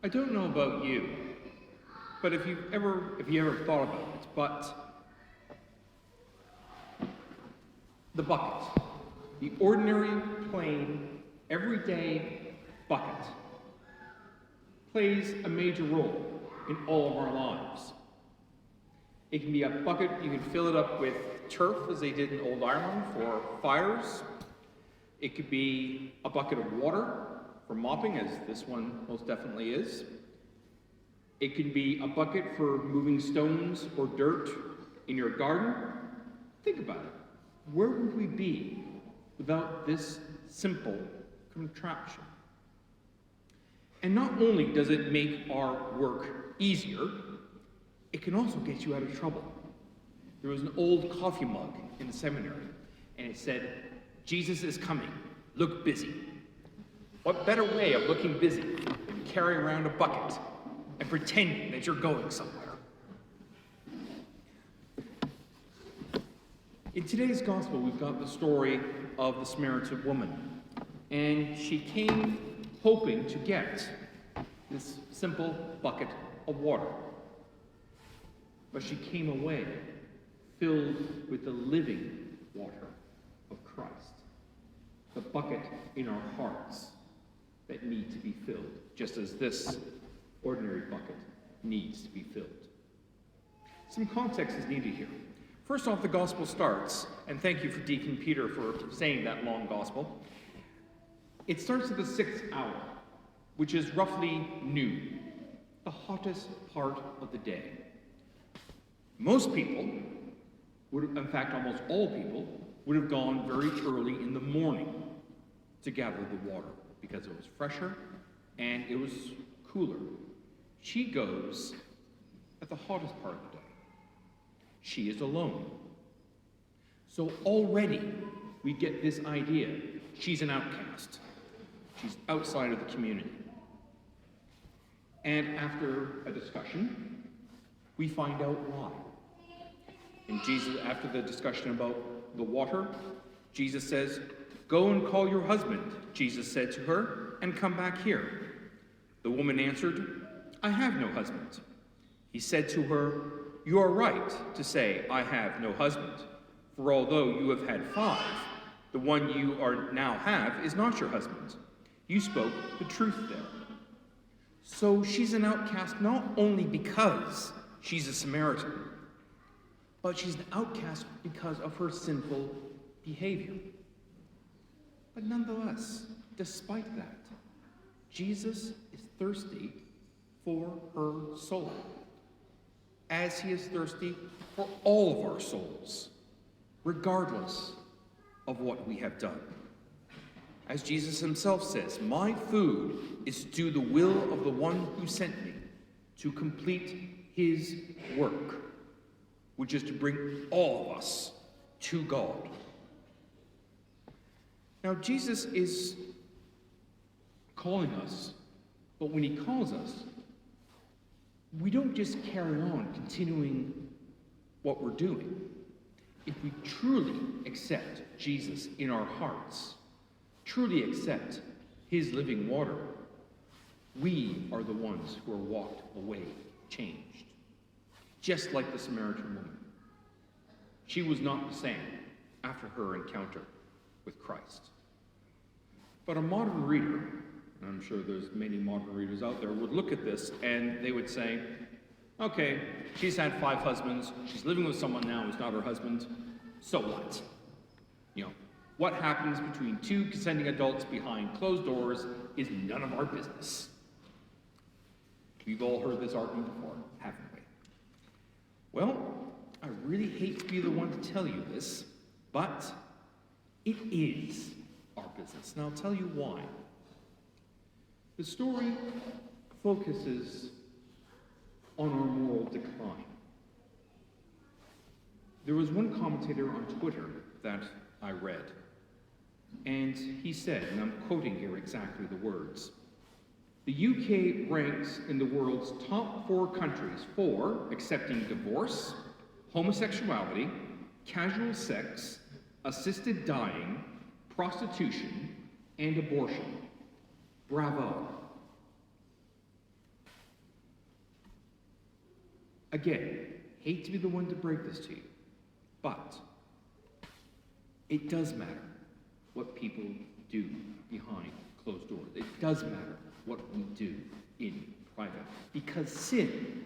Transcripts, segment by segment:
I don't know about you, but if you ever thought about it, but the bucket, the ordinary, plain, everyday bucket, plays a major role in all of our lives. It can be a bucket, you can fill it up with turf, as they did in Old Ireland for fires. It could be a bucket of water for mopping, as this one most definitely is. It can be a bucket for moving stones or dirt in your garden. Think about it. Where would we be without this simple contraption? And not only does it make our work easier, it can also get you out of trouble. There was an old coffee mug in the seminary, and it said, "Jesus is coming, look busy." What better way of looking busy than carrying around a bucket and pretending that you're going somewhere? In today's gospel, we've got the story of the Samaritan woman, and she came hoping to get this simple bucket of water. But she came away filled with the living water of Christ, the bucket in our hearts that need to be filled, just as this ordinary bucket needs to be filled. Some context is needed here. First off, the gospel starts, and thank you for Deacon Peter for saying that long gospel. It starts at the 6th hour, which is roughly noon, the hottest part of the day. Most people in fact, almost all people would have gone very early in the morning to gather the water because it was fresher and it was cooler. She goes at the hottest part of the day. She is alone. So already we get this idea. She's an outcast. She's outside of the community. And after a discussion, we find out why. And Jesus, after the discussion about the water, Jesus says, "Go and call your husband," Jesus said to her, "and come back here." The woman answered, "I have no husband." He said to her, "You are right to say, 'I have no husband,' for although you have had 5, the one you are now have is not your husband. You spoke the truth there." So she's an outcast not only because she's a Samaritan, but she's an outcast because of her sinful behavior. But nonetheless, despite that, Jesus is thirsty for her soul, as he is thirsty for all of our souls, regardless of what we have done. As Jesus himself says, "My food is to do the will of the one who sent me, to complete his work," which is to bring all of us to God. Now, Jesus is calling us, but when he calls us, we don't just carry on continuing what we're doing. If we truly accept Jesus in our hearts, truly accept his living water, we are the ones who are walked away changed. Just like the Samaritan woman. She was not the same after her encounter with Christ. But a modern reader, and I'm sure there's many modern readers out there, would look at this and they would say, okay, she's had 5 husbands, she's living with someone now who's not her husband, so what? What happens between 2 consenting adults behind closed doors is none of our business. We've all heard this argument before, haven't we? Well, I really hate to be the one to tell you this, but it is our business, and I'll tell you why. The story focuses on our moral decline. There was one commentator on Twitter that I read, and he said, and I'm quoting here exactly the words, "The UK ranks in the world's top 4 countries for accepting divorce, homosexuality, casual sex, assisted dying, prostitution, and abortion. Bravo." Again, hate to be the one to break this to you, but it does matter what people do behind closed doors. It does matter what we do in private. Because sin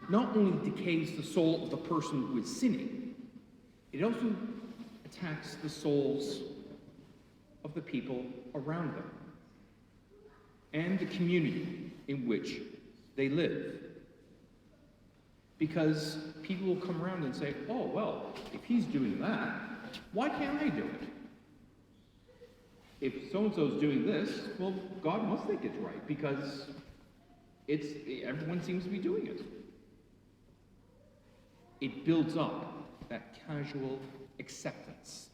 not only decays the soul of the person who is sinning, it also attacks the souls of the people around them and the community in which they live. Because people will come around and say, oh, well, if he's doing that, why can't I do it? If so-and-so's doing this, well, God must think it's right, because everyone seems to be doing it. It builds up that casual acceptance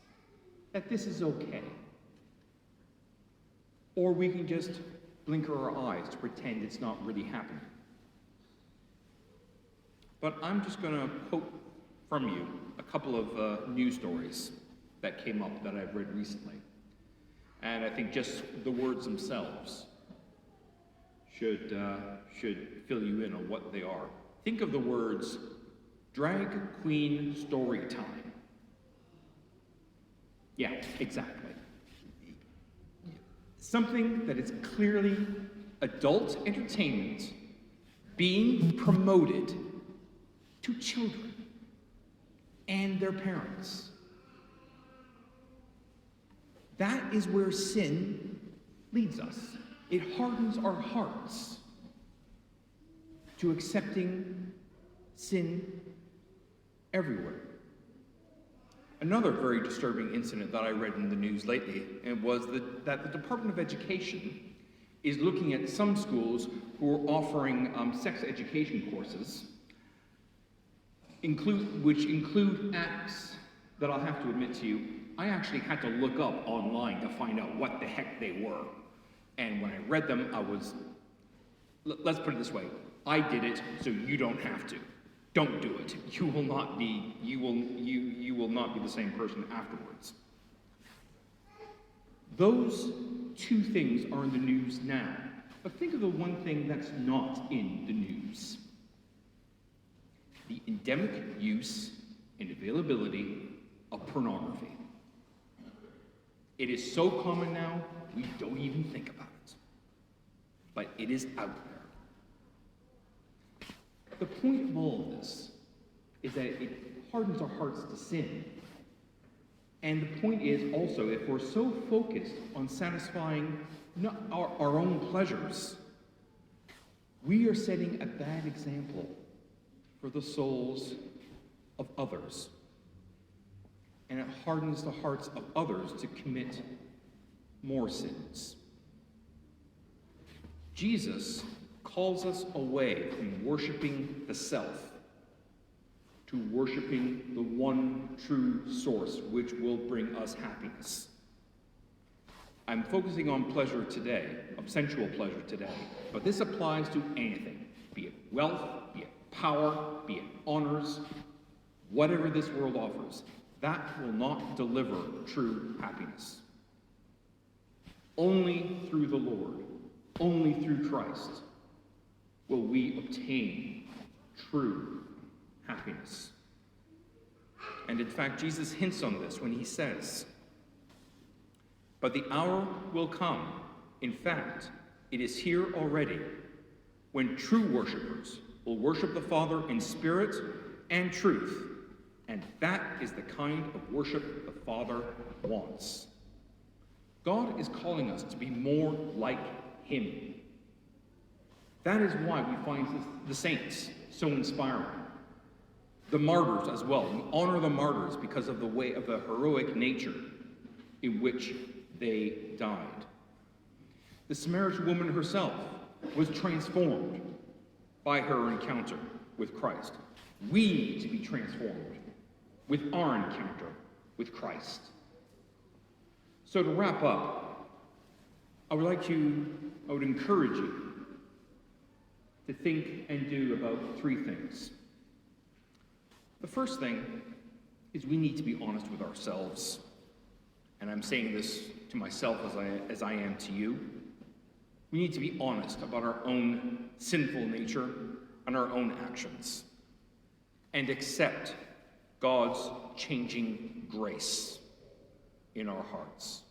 that this is okay. Or we can just blinker our eyes to pretend it's not really happening. But I'm just going to quote from you a couple of news stories that came up that I've read recently. And I think just the words themselves should fill you in on what they are. Think of the words, drag queen story time. Yeah, exactly. Something that is clearly adult entertainment being promoted to children and their parents. That is where sin leads us. It hardens our hearts to accepting sin everywhere. Another very disturbing incident that I read in the news lately was that the Department of Education is looking at some schools who are offering sex education courses, which include acts that I'll have to admit to you, I actually had to look up online to find out what the heck they were. And when I read them, let's put it this way, I did it, so you don't have to. Don't do it. You will not be the same person afterwards. Those two things are in the news now. But think of the one thing that's not in the news. The endemic use and availability of pornography. It is so common now, we don't even think about it. But it is out there. The point of all of this is that it hardens our hearts to sin. And the point is also, if we're so focused on satisfying our own pleasures, we are setting a bad example for the souls of others. And it hardens the hearts of others to commit more sins. Jesus calls us away from worshiping the self to worshiping the one true source which will bring us happiness. I'm focusing on pleasure today, of sensual pleasure today, but this applies to anything, be it wealth, be it power, be it honors, whatever this world offers. That will not deliver true happiness. Only through the Lord, only through Christ, will we obtain true happiness. And in fact, Jesus hints on this when he says, "But the hour will come, in fact, it is here already, when true worshipers will worship the Father in spirit and truth. And that is the kind of worship the Father wants." God is calling us to be more like him. That is why we find the saints so inspiring. The martyrs as well. We honor the martyrs because of the heroic nature in which they died. The Samaritan woman herself was transformed by her encounter with Christ. We need to be transformed with our encounter with Christ. So to wrap up, I would encourage you to think and do about three things. The first thing is we need to be honest with ourselves. And I'm saying this to myself as I am to you. We need to be honest about our own sinful nature and our own actions. and accept God's changing grace in our hearts.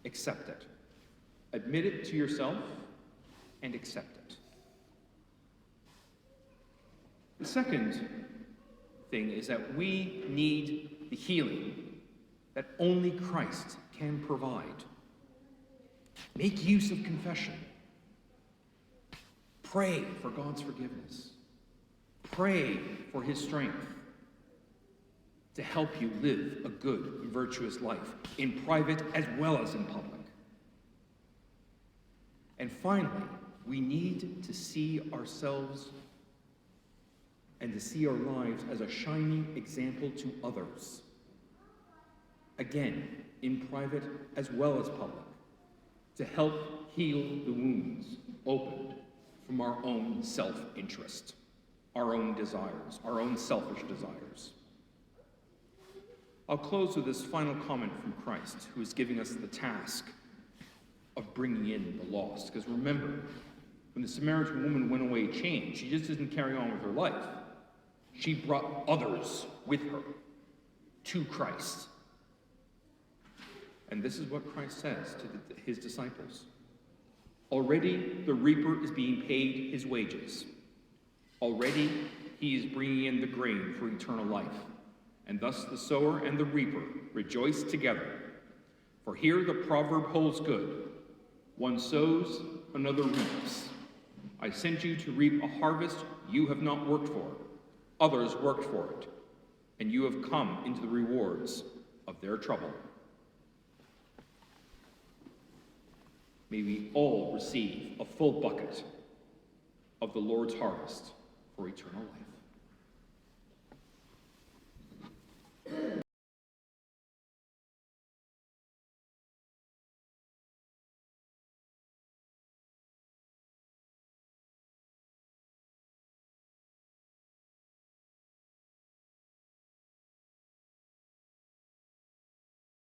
Accept it. Admit it to yourself and accept it. The second thing is that we need the healing that only Christ can provide. Make use of confession. Pray for God's forgiveness. Pray for his strength to help you live a good and virtuous life in private as well as in public. And finally, we need to see ourselves and to see our lives as a shining example to others. Again, in private as well as public, to help heal the wounds opened from our own self-interest, our own desires, our own selfish desires. I'll close with this final comment from Christ, who is giving us the task of bringing in the lost. Because remember, when the Samaritan woman went away changed, she just didn't carry on with her life. She brought others with her to Christ. And this is what Christ says to his disciples. Already the reaper is being paid his wages. Already he is bringing in the grain for eternal life. And thus the sower and the reaper rejoice together. For here the proverb holds good. One sows, another reaps. I sent you to reap a harvest you have not worked for. Others worked for it, and you have come into the rewards of their trouble. May we all receive a full bucket of the Lord's harvest for eternal life.